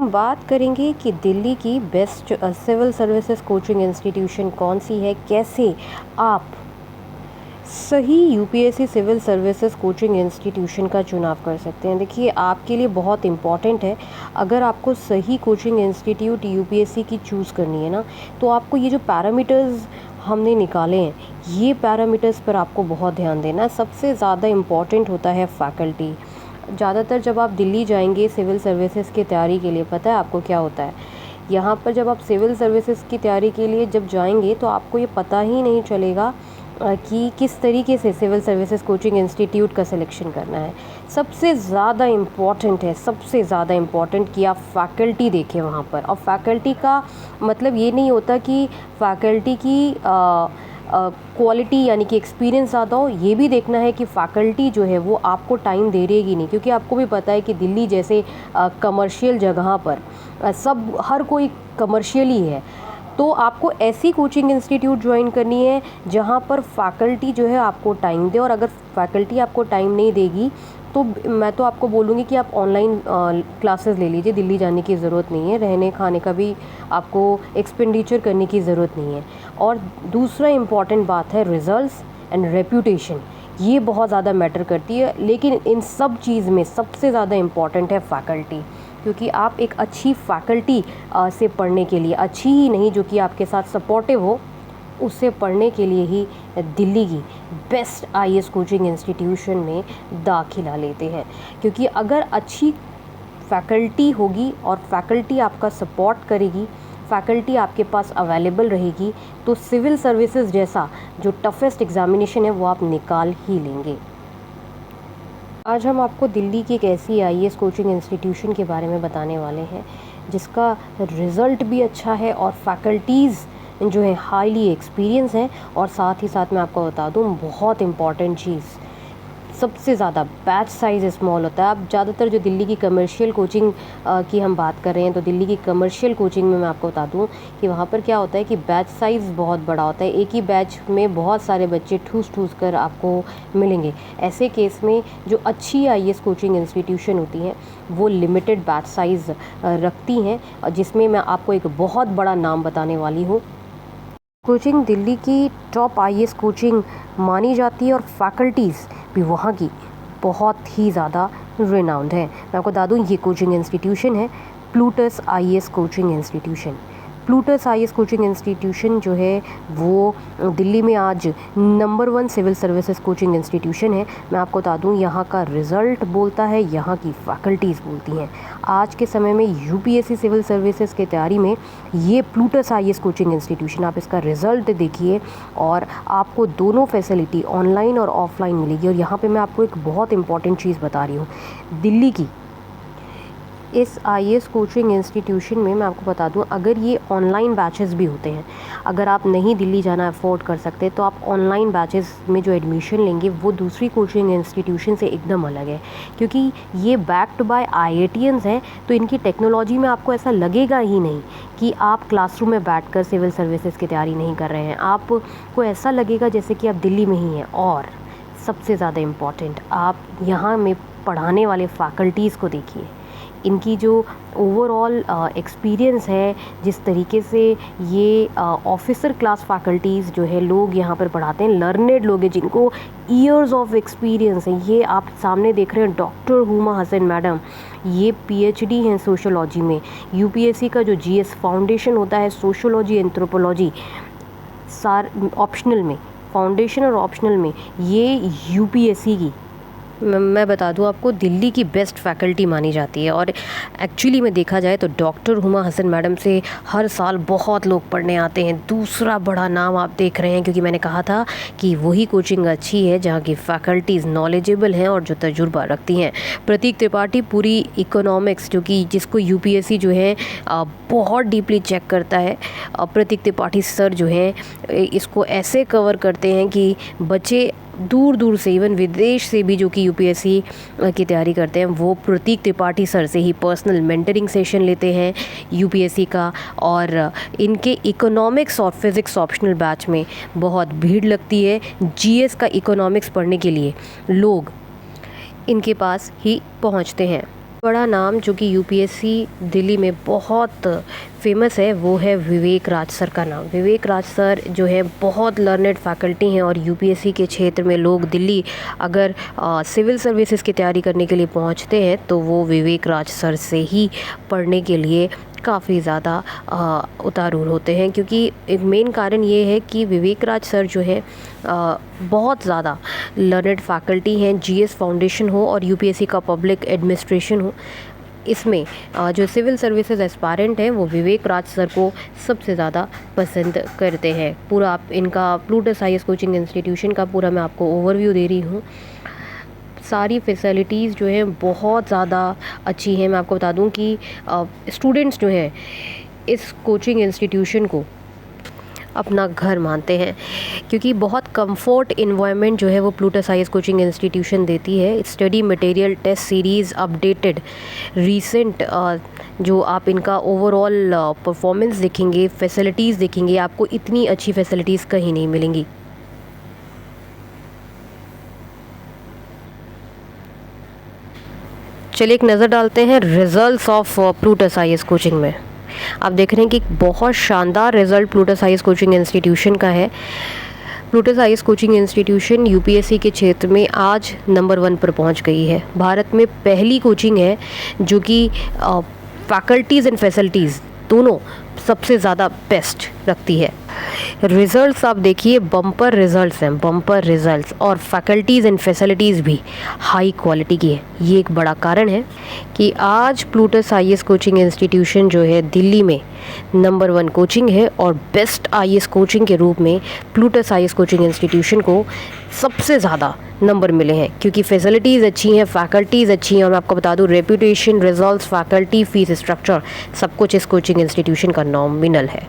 हम बात करेंगे कि दिल्ली की best civil services coaching institution कौन सी है, कैसे आप सही UPSC civil services coaching institution का चुनाव कर सकते हैं। देखिए, आपके लिए बहुत इम्पॉर्टेंट है, अगर आपको सही कोचिंग इंस्टीट्यूट यूपीएससी की चूज़ करनी है ना, तो आपको ये जो पैरामीटर्स हमने निकाले हैं, ये पैरामीटर्स पर आपको बहुत ध्यान देना है। सबसे ज़्यादा इम्पॉर्टेंट होता है फैकल्टी। ज़्यादातर जब आप दिल्ली जाएंगे सिविल सर्विसेज की तैयारी के लिए, पता है आपको क्या होता है, यहाँ पर जब आप सिविल सर्विसेज की तैयारी के लिए जब जाएंगे तो आपको ये पता ही नहीं चलेगा कि किस तरीके से सिविल सर्विसेज कोचिंग इंस्टीट्यूट का सिलेक्शन करना है। सबसे ज़्यादा इम्पॉर्टेंट है, सबसे ज़्यादा इम्पॉर्टेंट कि आप फैकल्टी देखें वहाँ पर। और फैकल्टी का मतलब ये नहीं होता कि फैकल्टी की क्वालिटी यानी कि एक्सपीरियंस ज़्यादा हो, ये भी देखना है कि फ़ैकल्टी जो है वो आपको टाइम दे रहेगी नहीं, क्योंकि आपको भी पता है कि दिल्ली जैसे कमर्शियल जगह पर सब हर कोई कमर्शियल ही है। तो आपको ऐसी कोचिंग इंस्टीट्यूट ज्वाइन करनी है जहाँ पर फैकल्टी जो है आपको टाइम दे। और अगर फैकल्टी आपको टाइम नहीं देगी तो मैं तो आपको बोलूँगी कि आप ऑनलाइन क्लासेस ले लीजिए, दिल्ली जाने की ज़रूरत नहीं है, रहने खाने का भी आपको एक्सपेंडिचर करने की ज़रूरत नहीं है। और दूसरा इम्पॉर्टेंट बात है रिजल्ट्स एंड रेप्यूटेशन, ये बहुत ज़्यादा मैटर करती है। लेकिन इन सब चीज़ में सबसे ज़्यादा इम्पॉर्टेंट है फैकल्टी, क्योंकि आप एक अच्छी फैकल्टी से पढ़ने के लिए, अच्छी ही नहीं जो कि आपके साथ सपोर्टिव हो, उससे पढ़ने के लिए ही दिल्ली की बेस्ट आईएएस कोचिंग इंस्टीट्यूशन में दाखिला लेते हैं। क्योंकि अगर अच्छी फैकल्टी होगी और फैकल्टी आपका सपोर्ट करेगी, फैकल्टी आपके पास अवेलेबल रहेगी, तो सिविल सर्विसेज जैसा जो टफेस्ट एग्ज़ामिनेशन है वो आप निकाल ही लेंगे। आज हम आपको दिल्ली की एक ऐसी आईएएस कोचिंग इंस्टीट्यूशन के बारे में बताने वाले हैं जिसका रिज़ल्ट भी अच्छा है और फैकल्टीज़ जो है हाईली एक्सपीरियंस हैं। और साथ ही साथ मैं आपको बता दूं, बहुत इम्पॉर्टेंट चीज़, सबसे ज़्यादा बैच साइज़ स्मॉल होता है। अब ज़्यादातर जो दिल्ली की कमर्शियल कोचिंग की हम बात कर रहे हैं, तो दिल्ली की कमर्शियल कोचिंग में मैं आपको बता दूं कि वहाँ पर क्या होता है कि बैच साइज़ बहुत बड़ा होता है, एक ही बैच में बहुत सारे बच्चे ठूस कर आपको मिलेंगे। ऐसे केस में जो अच्छी आईएएस कोचिंग इंस्टीट्यूशन होती हैं वो लिमिटेड बैच साइज़ रखती हैं, जिसमें मैं आपको एक बहुत बड़ा नाम बताने वाली हूँ। कोचिंग दिल्ली की टॉप आईएएस कोचिंग मानी जाती है और फैकल्टीज़ भी वहाँ की बहुत ही ज़्यादा रिनाउंड है। मैं आपको बता दूँ, ये कोचिंग इंस्टीट्यूशन है Plutus IAS coaching institution. Plutus IAS coaching institution जो है वो दिल्ली में आज number 1 civil services coaching institution है। मैं आपको बता दूं, यहाँ का रिज़ल्ट बोलता है, यहाँ की फैकल्टीज़ बोलती हैं। आज के समय में यूपीएससी सिविल सर्विसेज की तैयारी में ये प्लूटस आईएएस कोचिंग इंस्टीट्यूशन, आप इसका रिज़ल्ट देखिए और आपको दोनों फैसिलिटी ऑनलाइन और ऑफलाइन मिलेगी। और यहाँ पर मैं आपको एक बहुत इंपॉर्टेंट चीज़ बता रही हूँ, दिल्ली की इस आईएएस कोचिंग इंस्टीट्यूशन में मैं आपको बता दूं, अगर ये ऑनलाइन बैचेस भी होते हैं, अगर आप नहीं दिल्ली जाना अफोर्ड कर सकते तो आप ऑनलाइन बैचेस में जो एडमिशन लेंगे वो दूसरी कोचिंग इंस्टीट्यूशन से एकदम अलग है, क्योंकि ये बैक्ड बाय आईआईटीएंस हैं। तो इनकी टेक्नोलॉजी में आपको ऐसा लगेगा ही नहीं कि आप क्लासरूम में बैठकर सिविल सर्विसेज की तैयारी नहीं कर रहे हैं, आपको ऐसा लगेगा जैसे कि आप दिल्ली में ही हैं। और सबसे ज़्यादा इम्पॉर्टेंट, आप यहाँ में पढ़ाने वाले फैकल्टीज़ को देखिए, इनकी जो ओवरऑल एक्सपीरियंस है, जिस तरीके से ये ऑफिसर क्लास फैकल्टीज़ जो है लोग यहाँ पर पढ़ाते हैं, लर्नेड लोग हैं जिनको ईयर्स ऑफ एक्सपीरियंस है। ये आप सामने देख रहे हैं डॉक्टर हुमा हसन मैडम, ये पीएचडी हैं सोशोलॉजी में। यूपीएससी का जो जीएस फाउंडेशन होता है सोशोलॉजी एंथ्रोपोलॉजी ऑप्शनल में, फाउंडेशन और ऑप्शनल में, ये यूपीएससी की मैं बता दूं आपको दिल्ली की बेस्ट फैकल्टी मानी जाती है। और एक्चुअली में देखा जाए तो डॉक्टर हुमा हसन मैडम से हर साल बहुत लोग पढ़ने आते हैं। दूसरा बड़ा नाम आप देख रहे हैं, क्योंकि मैंने कहा था कि वही कोचिंग अच्छी है जहां की फैकल्टीज़ नॉलेजेबल हैं और जो तजुर्बा रखती हैं। प्रतीक त्रिपाठी पूरी इकोनॉमिक्स, जो कि जिसको यूपीएससी जो है बहुत डीपली चेक करता है, प्रतीक त्रिपाठी सर जो हैं इसको ऐसे कवर करते हैं कि बच्चे दूर दूर से, इवन विदेश से भी जो कि यूपीएससी की तैयारी करते हैं, वो प्रतीक त्रिपाठी सर से ही पर्सनल मेंटरिंग सेशन लेते हैं यूपीएससी का। और इनके इकोनॉमिक्स और फिज़िक्स ऑप्शनल बैच में बहुत भीड़ लगती है। जीएस का इकोनॉमिक्स पढ़ने के लिए लोग इनके पास ही पहुंचते हैं। बड़ा नाम जो कि यूपीएससी दिल्ली में बहुत फेमस है वो है विवेक राज सर का नाम। विवेक राज सर जो है बहुत लर्नेड फैकल्टी हैं और यूपीएससी के क्षेत्र में लोग दिल्ली अगर सिविल सर्विसेज की तैयारी करने के लिए पहुंचते हैं तो वो विवेक राज सर से ही पढ़ने के लिए काफ़ी ज़्यादा उतारू होते हैं, क्योंकि एक मेन कारण ये है कि विवेक राज सर जो है बहुत ज़्यादा लर्नेड फैकल्टी हैं। जीएस फाउंडेशन हो और यूपीएससी का पब्लिक एडमिनिस्ट्रेशन हो, इसमें जो सिविल सर्विसेज एस्पायरेंट हैं वो विवेक राज सर को सबसे ज़्यादा पसंद करते हैं। पूरा आप इनका प्लूटस आईएएस कोचिंग इंस्टीट्यूशन का पूरा मैं आपको ओवरव्यू दे रही हूँ। सारी फैसिलिटीज़ जो हैं बहुत ज़्यादा अच्छी हैं। मैं आपको बता दूं कि स्टूडेंट्स जो हैं इस कोचिंग इंस्टीट्यूशन को अपना घर मानते हैं, क्योंकि बहुत कंफर्ट इन्वायरमेंट जो है वो प्लूटस आईएएस कोचिंग इंस्टीट्यूशन देती है। Study material, test series, updated recent जो आप इनका ओवरऑल परफॉर्मेंस देखेंगे, फैसिलिटीज़ देखेंगे, आपको इतनी अच्छी फैसिलिटीज़ कहीं नहीं मिलेंगी। चलिए एक नज़र डालते हैं results of Plutus IAS coaching में। आप देख रहे हैं कि बहुत शानदार result Plutus IAS coaching institution का है। Plutus IAS coaching institution UPSC के क्षेत्र में आज नंबर 1 पर पहुंच गई है। भारत में पहली कोचिंग है जो कि फैकल्टीज़ एंड फैसिलिटीज़ दोनों सबसे ज़्यादा बेस्ट रखती है। रिज़ल्ट्स आप देखिए, बम्पर रिज़ल्ट्स हैं, बम्पर रिज़ल्ट्स, और फैकल्टीज़ एंड फैसिलिटीज़ भी हाई क्वालिटी की है। ये एक बड़ा कारण है कि आज प्लूटस आईएएस कोचिंग इंस्टीट्यूशन जो है दिल्ली में नंबर 1 कोचिंग है और बेस्ट आईएएस कोचिंग के रूप में प्लूटस आईएएस कोचिंग इंस्टीट्यूशन को सबसे ज़्यादा नंबर मिले हैं, क्योंकि फैसिलिटीज़ अच्छी हैं, फैकल्टीज़ अच्छी हैं। और मैं आपको बता दूं, reputation, results, faculty, fees structure सब कुछ इस कोचिंग इंस्टीट्यूशन का नॉमिनल है।